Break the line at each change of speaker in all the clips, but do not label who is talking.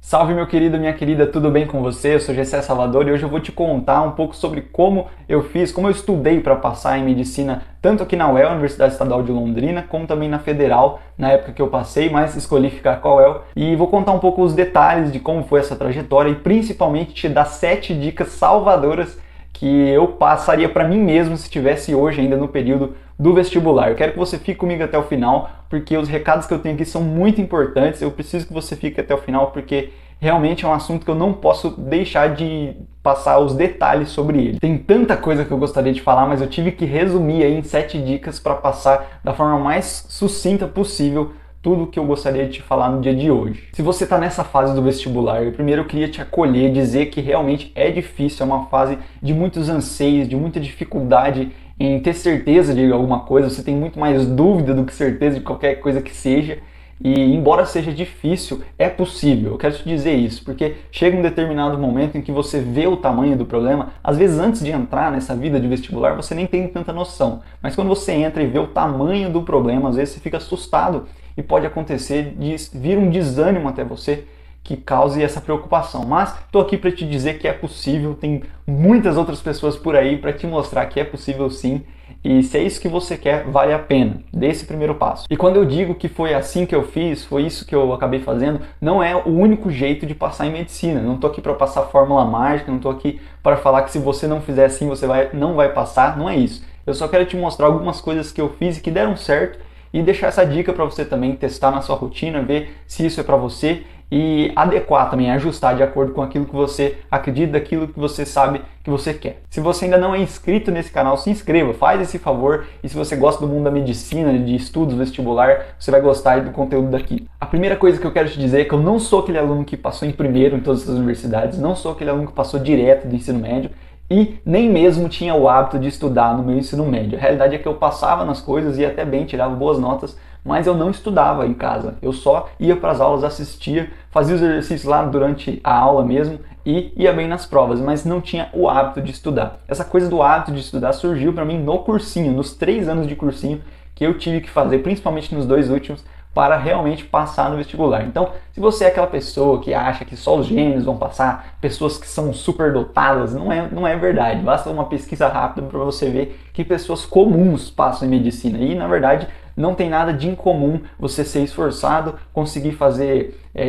Salve meu querido, minha querida, tudo bem com você? Eu sou Gessé Salvador e hoje eu vou te contar um pouco sobre como eu fiz, como eu estudei para passar em medicina, tanto aqui na UEL, Universidade Estadual de Londrina, como também na Federal, na época que eu passei, mas escolhi ficar com a UEL. E vou contar um pouco os detalhes de como foi essa trajetória e principalmente te dar 7 dicas salvadoras que eu passaria para mim mesmo se estivesse hoje ainda no período do vestibular. Eu quero que você fique comigo até o final, porque os recados que eu tenho aqui são muito importantes. Eu preciso que você fique até o final, porque realmente é um assunto que eu não posso deixar de passar os detalhes sobre ele. Tem tanta coisa que eu gostaria de falar, mas eu tive que resumir aí em 7 dicas para passar da forma mais sucinta possível tudo o que eu gostaria de te falar no dia de hoje. Se você está nessa fase do vestibular, eu queria te acolher, dizer que realmente é difícil, é uma fase de muitos anseios, de muita dificuldade em ter certeza de alguma coisa, você tem muito mais dúvida do que certeza de qualquer coisa que seja, e embora seja difícil, é possível. Eu quero te dizer isso, porque chega um determinado momento em que você vê o tamanho do problema, às vezes antes de entrar nessa vida de vestibular você nem tem tanta noção, mas quando você entra e vê o tamanho do problema, às vezes você fica assustado e pode acontecer de vir um desânimo até você que cause essa preocupação. Mas estou aqui para te dizer que é possível, tem muitas outras pessoas por aí para te mostrar que é possível sim, e se é isso que você quer, vale a pena. Dê esse primeiro passo. E quando eu digo que foi assim que eu fiz, foi isso que eu acabei fazendo, não é o único jeito de passar em medicina. Não estou aqui para passar fórmula mágica, não estou aqui para falar que se você não fizer assim, você não vai passar, não é isso. Eu só quero te mostrar algumas coisas que eu fiz e que deram certo e deixar essa dica para você também testar na sua rotina, ver se isso é para você e adequar também, ajustar de acordo com aquilo que você acredita, daquilo que você sabe que você quer. Se você ainda não é inscrito nesse canal, se inscreva, faz esse favor, e se você gosta do mundo da medicina, de estudos, vestibular, você vai gostar do conteúdo daqui. A primeira coisa que eu quero te dizer é que eu não sou aquele aluno que passou em primeiro em todas as universidades, não sou aquele aluno que passou direto do ensino médio, e nem mesmo tinha o hábito de estudar no meu ensino médio. A realidade é que eu passava nas coisas, ia até bem, tirava boas notas, mas eu não estudava em casa. Eu só ia para as aulas, assistia, fazia os exercícios lá durante a aula mesmo e ia bem nas provas, mas não tinha o hábito de estudar. Essa coisa do hábito de estudar surgiu para mim no cursinho, nos 3 anos de cursinho que eu tive que fazer, principalmente nos 2 últimos, para realmente passar no vestibular. Então, se você é aquela pessoa que acha que só os gênios vão passar, pessoas que são superdotadas, não é verdade. Basta uma pesquisa rápida para você ver que pessoas comuns passam em medicina. E, na verdade, não tem nada de incomum você ser esforçado, conseguir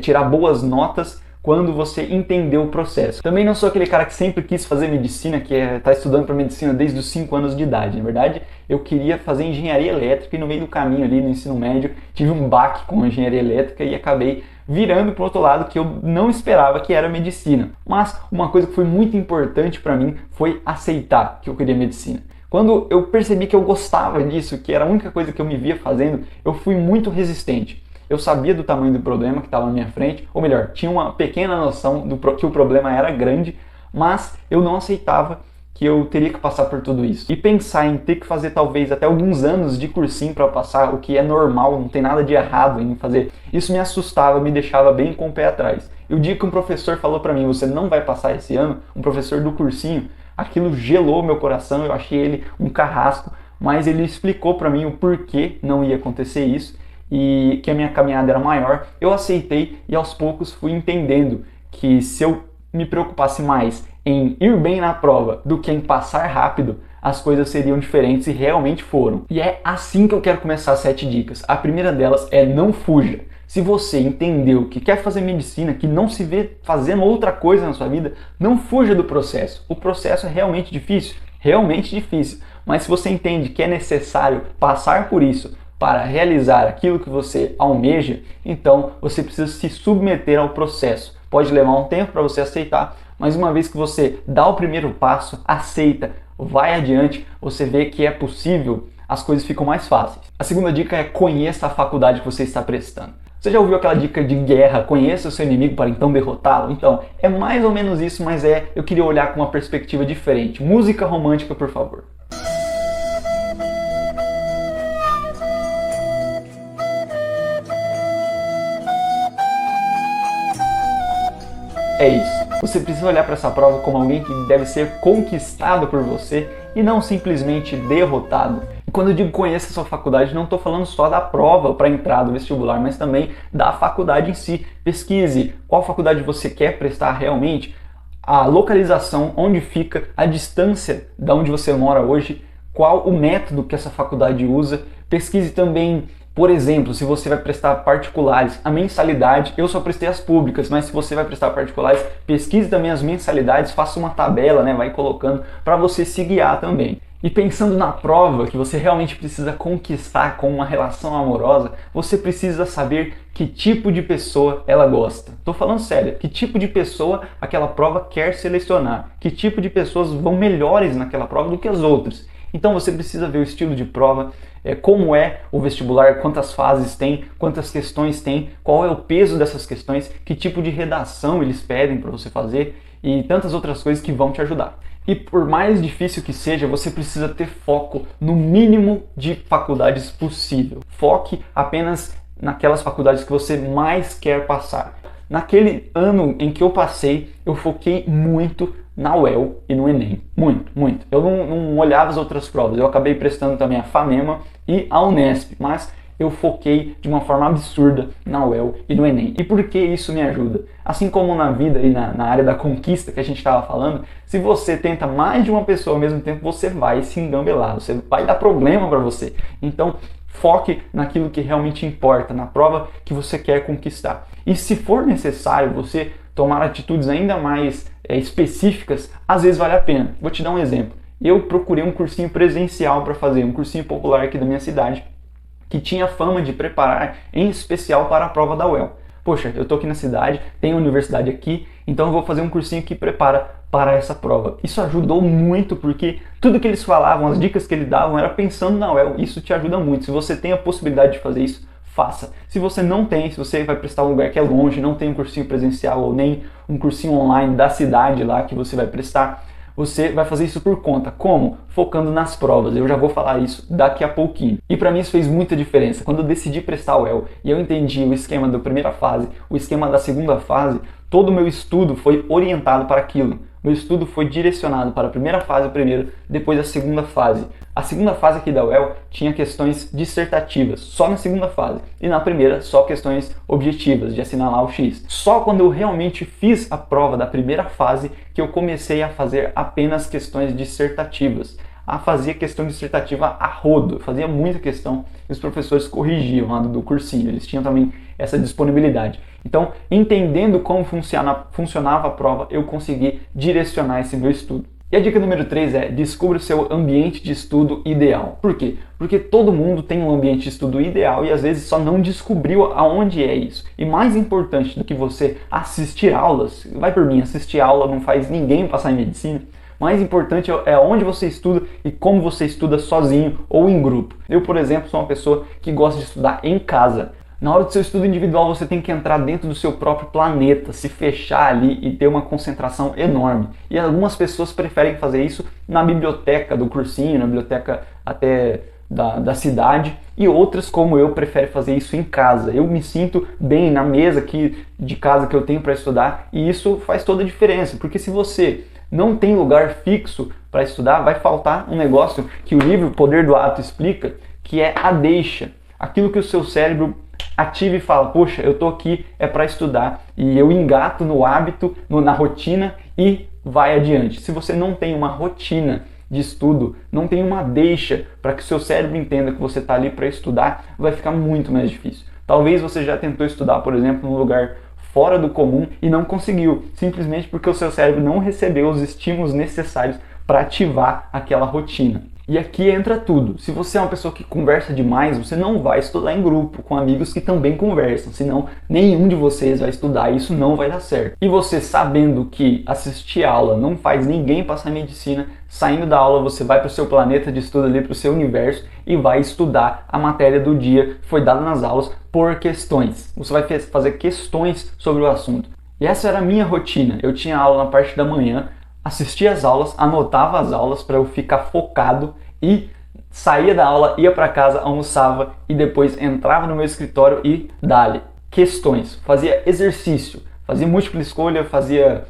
tirar boas notas quando você entendeu o processo. Também não sou aquele cara que sempre quis fazer medicina, que está estudando para medicina desde os 5 anos de idade. Na verdade, eu queria fazer engenharia elétrica e no meio do caminho ali no ensino médio tive um baque com a engenharia elétrica e acabei virando para o outro lado que eu não esperava, que era medicina. Mas uma coisa que foi muito importante para mim foi aceitar que eu queria medicina. Quando eu percebi que eu gostava disso, que era a única coisa que eu me via fazendo, eu fui muito resistente. Eu sabia do tamanho do problema que estava na minha frente, ou melhor, tinha uma pequena noção que o problema era grande, mas eu não aceitava que eu teria que passar por tudo isso. E pensar em ter que fazer talvez até alguns anos de cursinho para passar, o que é normal, não tem nada de errado em fazer, isso me assustava, me deixava bem com o pé atrás. E o dia que um professor falou para mim, você não vai passar esse ano, um professor do cursinho, aquilo gelou meu coração, eu achei ele um carrasco, mas ele explicou para mim o porquê não ia acontecer isso, e que a minha caminhada era maior, eu aceitei e aos poucos fui entendendo que se eu me preocupasse mais em ir bem na prova do que em passar rápido, as coisas seriam diferentes e realmente foram. E é assim que eu quero começar as 7 dicas. A primeira delas é não fuja. Se você entendeu que quer fazer medicina, que não se vê fazendo outra coisa na sua vida, não fuja do processo. O processo é realmente difícil, mas se você entende que é necessário passar por isso para realizar aquilo que você almeja, então você precisa se submeter ao processo. Pode levar um tempo para você aceitar, mas uma vez que você dá o primeiro passo, aceita, vai adiante, você vê que é possível, as coisas ficam mais fáceis. A segunda dica é conheça a faculdade que você está prestando. Você já ouviu aquela dica de guerra, conheça o seu inimigo para então derrotá-lo? Então, é mais ou menos isso, mas eu queria olhar com uma perspectiva diferente. Música romântica, por favor. É isso. Você precisa olhar para essa prova como alguém que deve ser conquistado por você e não simplesmente derrotado. E quando eu digo conheça a sua faculdade, não estou falando só da prova para entrar do vestibular, mas também da faculdade em si. Pesquise qual faculdade você quer prestar realmente, a localização, onde fica, a distância da onde você mora hoje, qual o método que essa faculdade usa. Pesquise também, por exemplo, se você vai prestar particulares, a mensalidade. Eu só prestei as públicas, mas se você vai prestar particulares, pesquise também as mensalidades, faça uma tabela, né, vai colocando para você se guiar também. E pensando na prova que você realmente precisa conquistar com uma relação amorosa, você precisa saber que tipo de pessoa ela gosta. Tô falando sério, que tipo de pessoa aquela prova quer selecionar, que tipo de pessoas vão melhores naquela prova do que as outras. Então você precisa ver o estilo de prova, como é o vestibular, quantas fases tem, quantas questões tem, qual é o peso dessas questões, que tipo de redação eles pedem para você fazer e tantas outras coisas que vão te ajudar. E por mais difícil que seja, você precisa ter foco no mínimo de faculdades possível. Foque apenas naquelas faculdades que você mais quer passar. Naquele ano em que eu passei, eu foquei muito na UEL e no Enem. Muito, muito. Eu não olhava as outras provas. Eu acabei prestando também a FAMEMA e a Unesp, mas eu foquei de uma forma absurda na UEL e no Enem. E por que isso me ajuda? Assim como na vida e na área da conquista que a gente estava falando, se você tenta mais de uma pessoa ao mesmo tempo, você vai se engambelar, você vai dar problema para você. Então, foque naquilo que realmente importa, na prova que você quer conquistar. E se for necessário você tomar atitudes ainda mais específicas, às vezes vale a pena. Vou te dar um exemplo. Eu procurei um cursinho presencial para fazer, um cursinho popular aqui da minha cidade, que tinha fama de preparar em especial para a prova da UEL. Poxa, eu tô aqui na cidade, tem universidade aqui, então eu vou fazer um cursinho que prepara para essa prova. Isso ajudou muito porque tudo que eles falavam, as dicas que eles davam era pensando na UEL. Isso te ajuda muito. Se você tem a possibilidade de fazer isso, faça. Se você não tem, se você vai prestar um lugar que é longe, não tem um cursinho presencial ou nem um cursinho online da cidade lá que você vai prestar, você vai fazer isso por conta. Como? Focando nas provas. Eu já vou falar isso daqui a pouquinho. E para mim isso fez muita diferença. Quando eu decidi prestar o UEL e eu entendi o esquema da primeira fase, o esquema da segunda fase, todo o meu estudo foi orientado para aquilo. Meu estudo foi direcionado para a primeira fase primeiro, depois a segunda fase. A segunda fase aqui da UEL tinha questões dissertativas, só na segunda fase. E na primeira, só questões objetivas, de assinalar o X. Só quando eu realmente fiz a prova da primeira fase que eu comecei a fazer apenas questões dissertativas. A fazer questão dissertativa a rodo. Eu fazia muita questão e os professores corrigiam lá do cursinho. Eles tinham também essa disponibilidade. Então, entendendo como funcionava a prova, eu consegui direcionar esse meu estudo. E a dica número 3 é: descubra o seu ambiente de estudo ideal. Por quê? Porque todo mundo tem um ambiente de estudo ideal e às vezes só não descobriu aonde é isso. E mais importante do que você assistir aulas, vai por mim, assistir aula não faz ninguém passar em medicina. Mais importante é onde você estuda e como você estuda sozinho ou em grupo. Eu, por exemplo, sou uma pessoa que gosta de estudar em casa. Na hora do seu estudo individual, você tem que entrar dentro do seu próprio planeta, se fechar ali e ter uma concentração enorme. E algumas pessoas preferem fazer isso na biblioteca do cursinho, na biblioteca até da cidade, e outras, como eu, preferem fazer isso em casa. Eu me sinto bem na mesa aqui de casa que eu tenho para estudar, e isso faz toda a diferença, porque se você não tem lugar fixo para estudar, vai faltar um negócio que o livro Poder do Hábito explica, que é a deixa. Aquilo que o seu cérebro ativa e fala: poxa, eu tô aqui, é para estudar, e eu engato no hábito, na rotina e vai adiante. Se você não tem uma rotina de estudo, não tem uma deixa para que o seu cérebro entenda que você está ali para estudar, vai ficar muito mais difícil. Talvez você já tentou estudar, por exemplo, num lugar fora do comum e não conseguiu, simplesmente porque o seu cérebro não recebeu os estímulos necessários para ativar aquela rotina. E aqui entra tudo. Se você é uma pessoa que conversa demais, você não vai estudar em grupo com amigos que também conversam, senão nenhum de vocês vai estudar e isso não vai dar certo. E você sabendo que assistir aula não faz ninguém passar em medicina, saindo da aula você vai para o seu planeta de estudo ali, para o seu universo e vai estudar a matéria do dia que foi dada nas aulas por questões. Você vai fazer questões sobre o assunto. E essa era a minha rotina. Eu tinha aula na parte da manhã, assistia às aulas, anotava as aulas para eu ficar focado e saía da aula, ia para casa, almoçava e depois entrava no meu escritório e dali questões, fazia exercício, fazia múltipla escolha, fazia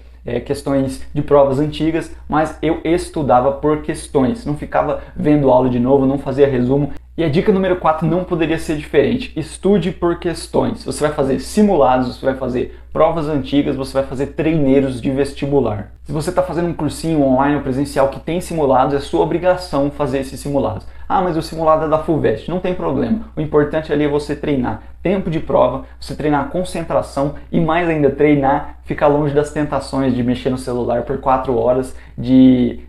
questões de provas antigas, mas eu estudava por questões, não ficava vendo aula de novo, não fazia resumo. E a dica número 4 não poderia ser diferente. Estude por questões. Você vai fazer simulados, você vai fazer provas antigas, você vai fazer treineiros de vestibular. Se você está fazendo um cursinho online ou presencial que tem simulados, é sua obrigação fazer esses simulados. Ah, mas o simulado é da FUVEST. Não tem problema. O importante ali é você treinar tempo de prova, você treinar concentração e mais ainda treinar ficar longe das tentações de mexer no celular por 4 horas, de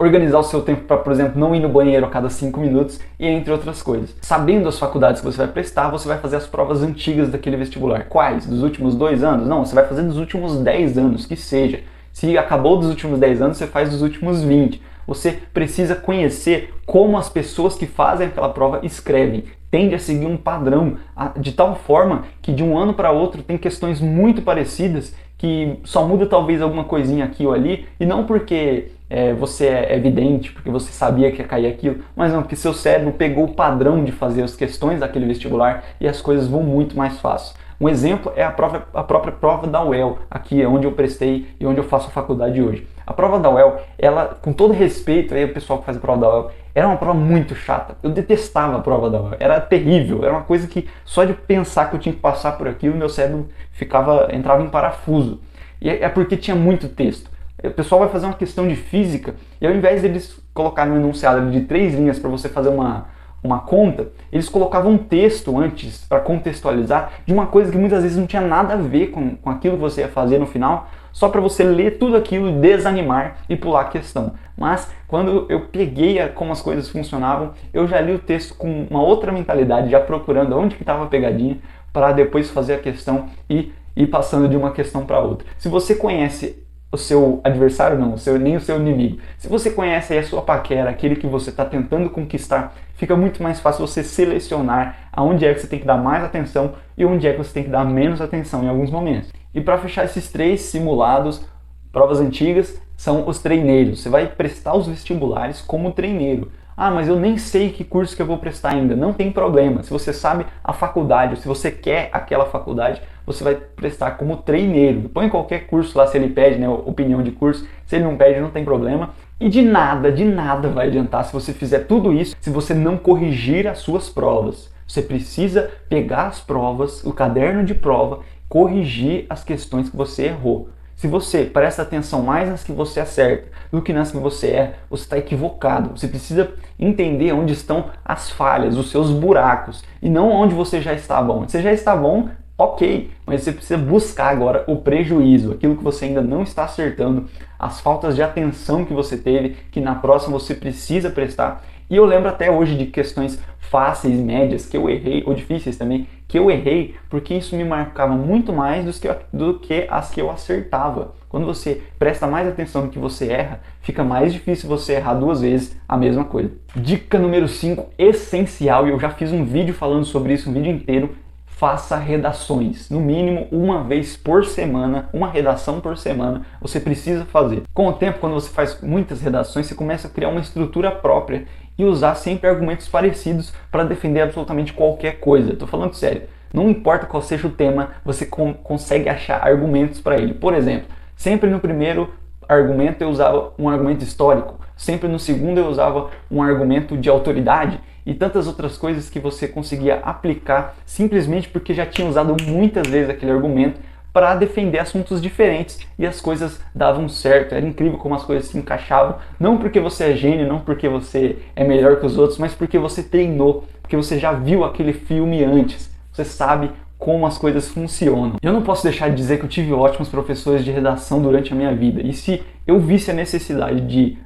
organizar o seu tempo para, por exemplo, não ir no banheiro a cada 5 minutos e entre outras coisas. Sabendo as faculdades que você vai prestar, você vai fazer as provas antigas daquele vestibular. Quais? Dos últimos 2 anos? Não, você vai fazer dos últimos 10 anos, que seja. Se acabou dos últimos 10 anos, você faz dos últimos 20. Você precisa conhecer como as pessoas que fazem aquela prova escrevem. Tende a seguir um padrão, de tal forma que de um ano para outro tem questões muito parecidas que só muda talvez alguma coisinha aqui ou ali, e não porque você é evidente, porque você sabia que ia cair aquilo, mas não, porque seu cérebro pegou o padrão de fazer as questões daquele vestibular e as coisas vão muito mais fácil. Um exemplo é a própria prova da UEL, aqui onde eu prestei e onde eu faço a faculdade hoje. A prova da UEL, ela, com todo respeito aí o pessoal que faz a prova da UEL, era uma prova muito chata. Eu detestava a prova da UEL, era terrível, era uma coisa que só de pensar que eu tinha que passar por aquilo, meu cérebro entrava em parafuso. E é porque tinha muito texto. O pessoal vai fazer uma questão de física e ao invés deles colocarem um enunciado de 3 linhas para você fazer uma conta, eles colocavam um texto antes para contextualizar de uma coisa que muitas vezes não tinha nada a ver com aquilo que você ia fazer no final, só para você ler tudo aquilo, desanimar e pular a questão. Mas quando eu peguei como as coisas funcionavam, eu já li o texto com uma outra mentalidade, já procurando onde que estava a pegadinha, para depois fazer a questão e ir passando de uma questão para outra. Se você conhece o seu adversário, não, nem o seu inimigo. Se você conhece aí a sua paquera, aquele que você está tentando conquistar, fica muito mais fácil você selecionar aonde é que você tem que dar mais atenção e onde é que você tem que dar menos atenção em alguns momentos. E para fechar esses 3 simulados, provas antigas, são os treineiros. Você vai prestar os vestibulares como treineiro. Ah, mas eu nem sei que curso que eu vou prestar ainda. Não tem problema. Se você sabe a faculdade, ou se você quer aquela faculdade, você vai prestar como treineiro. Põe qualquer curso lá se ele pede, né, opinião de curso. Se ele não pede, não tem problema. E de nada vai adiantar se você fizer tudo isso, se você não corrigir as suas provas. Você precisa pegar as provas, o caderno de prova, corrigir as questões que você errou. Se você presta atenção mais nas que você acerta do que nas que você erra, você está equivocado. Você precisa entender onde estão as falhas, os seus buracos, e não onde você já está bom. Se você já está bom, ok, mas você precisa buscar agora o prejuízo, aquilo que você ainda não está acertando, as faltas de atenção que você teve, que na próxima você precisa prestar. E eu lembro até hoje de questões fáceis, médias, que eu errei, ou difíceis também, que eu errei, porque isso me marcava muito mais do que as que eu acertava. Quando você presta mais atenção no que você erra, fica mais difícil você errar 2 vezes a mesma coisa. Dica número 5, essencial, e eu já fiz um vídeo falando sobre isso, um vídeo inteiro. Faça redações, no mínimo uma vez por semana, uma redação por semana, você precisa fazer. Com o tempo, quando você faz muitas redações, você começa a criar uma estrutura própria e usar sempre argumentos parecidos para defender absolutamente qualquer coisa. Estou falando sério, não importa qual seja o tema, você consegue achar argumentos para ele. Por exemplo, sempre no primeiro argumento eu usava um argumento histórico, sempre no segundo eu usava um argumento de autoridade, e tantas outras coisas que você conseguia aplicar simplesmente porque já tinha usado muitas vezes aquele argumento para defender assuntos diferentes e as coisas davam certo. Era incrível como as coisas se encaixavam, não porque você é gênio, não porque você é melhor que os outros, mas porque você treinou, porque você já viu aquele filme antes, você sabe como as coisas funcionam. Eu não posso deixar de dizer que eu tive ótimos professores de redação durante a minha vida, e se eu visse a necessidade de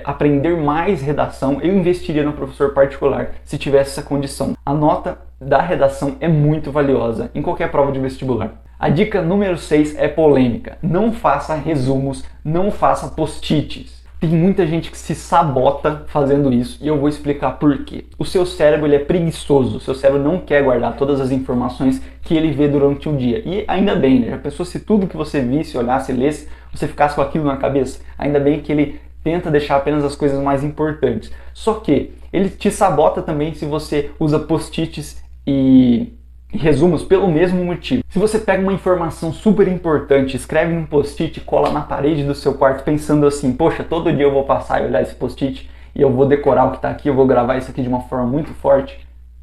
aprender mais redação, eu investiria no professor particular se tivesse essa condição. A nota da redação é muito valiosa em qualquer prova de vestibular. A dica número 6 é polêmica. Não faça resumos, não faça post-its. Tem muita gente que se sabota fazendo isso e eu vou explicar por quê. O seu cérebro ele é preguiçoso, o seu cérebro não quer guardar todas as informações que ele vê durante um dia. E ainda bem, né? Já pensou se tudo que você visse, olhasse, lesse, você ficasse com aquilo na cabeça? Ainda bem que ele tenta deixar apenas as coisas mais importantes. Só que ele te sabota também se você usa post-its e resumos pelo mesmo motivo. Se você pega uma informação super importante, escreve num post-it e cola na parede do seu quarto pensando assim, poxa, todo dia eu vou passar e olhar esse post-it e eu vou decorar o que está aqui, eu vou gravar isso aqui de uma forma muito forte,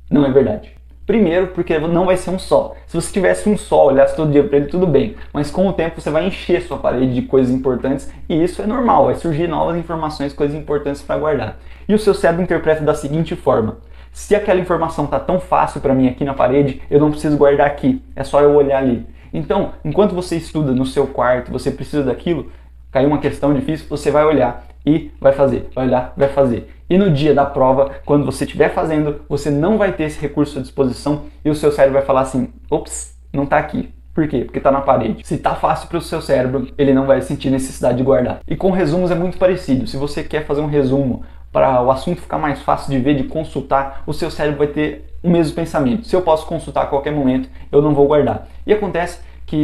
não é verdade. Primeiro, porque não vai ser um só. Se você tivesse um só, olhasse todo dia para ele, tudo bem. Mas com o tempo você vai encher sua parede de coisas importantes e isso é normal, vai surgir novas informações, coisas importantes para guardar. E o seu cérebro interpreta da seguinte forma: se aquela informação está tão fácil para mim aqui na parede, eu não preciso guardar aqui, é só eu olhar ali. Então, enquanto você estuda no seu quarto, você precisa daquilo, caiu uma questão difícil, você vai olhar e vai fazer, vai olhar, vai fazer. E no dia da prova, quando você estiver fazendo, você não vai ter esse recurso à disposição e o seu cérebro vai falar assim, ops, não está aqui. Por quê? Porque está na parede. Se está fácil para o seu cérebro, ele não vai sentir necessidade de guardar. E com resumos é muito parecido. Se você quer fazer um resumo para o assunto ficar mais fácil de ver, de consultar, o seu cérebro vai ter o mesmo pensamento. Se eu posso consultar a qualquer momento, eu não vou guardar. E acontece que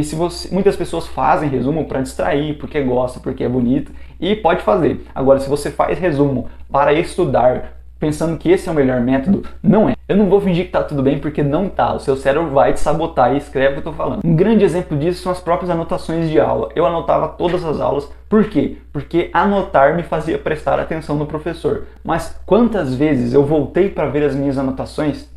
muitas pessoas fazem resumo para distrair, porque gosta, porque é bonito, e pode fazer. Agora, se você faz resumo para estudar, pensando que esse é o melhor método, não é. Eu não vou fingir que tá tudo bem porque não tá. O seu cérebro vai te sabotar e escreve o que eu tô falando. Um grande exemplo disso são as próprias anotações de aula. Eu anotava todas as aulas. Por quê? Porque anotar me fazia prestar atenção no professor. Mas quantas vezes eu voltei para ver as minhas anotações?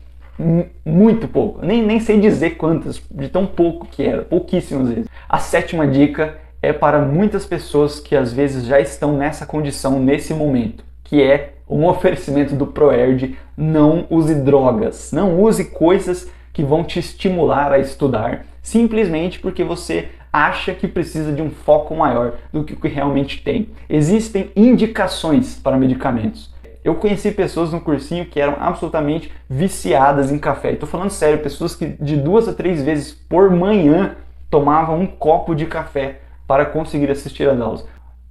Muito pouco. Nem sei dizer quantas, de tão pouco que era. Pouquíssimas vezes. A sétima dica é para muitas pessoas que às vezes já estão nessa condição, nesse momento, que é um oferecimento do ProErd: não use drogas, não use coisas que vão te estimular a estudar, simplesmente porque você acha que precisa de um foco maior do que o que realmente tem. Existem indicações para medicamentos. Eu conheci pessoas no cursinho que eram absolutamente viciadas em café. Estou falando sério, pessoas que de 2 a 3 vezes por manhã tomavam um copo de café para conseguir assistir às aulas.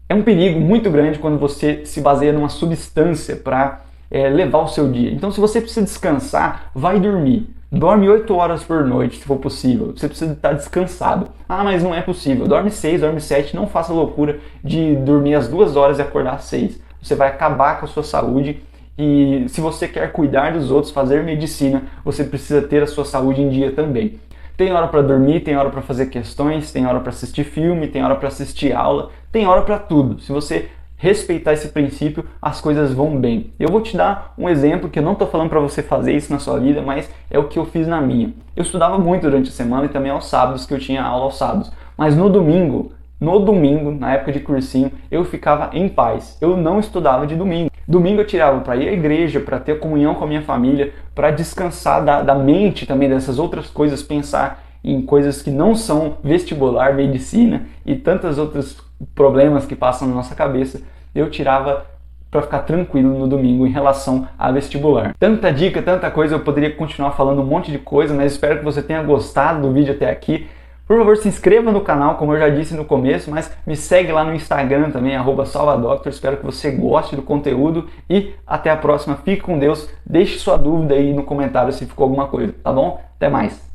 É um perigo muito grande quando você se baseia numa substância para levar o seu dia. Então, se você precisa descansar, vai dormir. Dorme 8 horas por noite, se for possível. Você precisa estar descansado. Ah, mas não é possível. Dorme 6, dorme 7. Não faça a loucura de dormir às 2 horas e acordar às 6. Você vai acabar com a sua saúde. E se você quer cuidar dos outros, fazer medicina, você precisa ter a sua saúde em dia também. Tem hora para dormir, tem hora para fazer questões, tem hora para assistir filme, tem hora para assistir aula, tem hora para tudo. Se você respeitar esse princípio, as coisas vão bem. Eu vou te dar um exemplo que eu não estou falando para você fazer isso na sua vida, mas é o que eu fiz na minha. Eu estudava muito durante a semana e também aos sábados, que eu tinha aula aos sábados. Mas no domingo, na época de cursinho, eu ficava em paz. Eu não estudava de domingo. Domingo eu tirava para ir à igreja, para ter comunhão com a minha família, para descansar da mente também dessas outras coisas, pensar em coisas que não são vestibular, medicina e tantos outros problemas que passam na nossa cabeça. Eu tirava para ficar tranquilo no domingo em relação a vestibular. Tanta dica, tanta coisa, eu poderia continuar falando um monte de coisa, mas espero que você tenha gostado do vídeo até aqui. Por favor, se inscreva no canal, como eu já disse no começo, mas me segue lá no Instagram também, @salvadoctor. Espero que você goste do conteúdo e até a próxima. Fique com Deus. Deixe sua dúvida aí no comentário se ficou alguma coisa, tá bom? Até mais!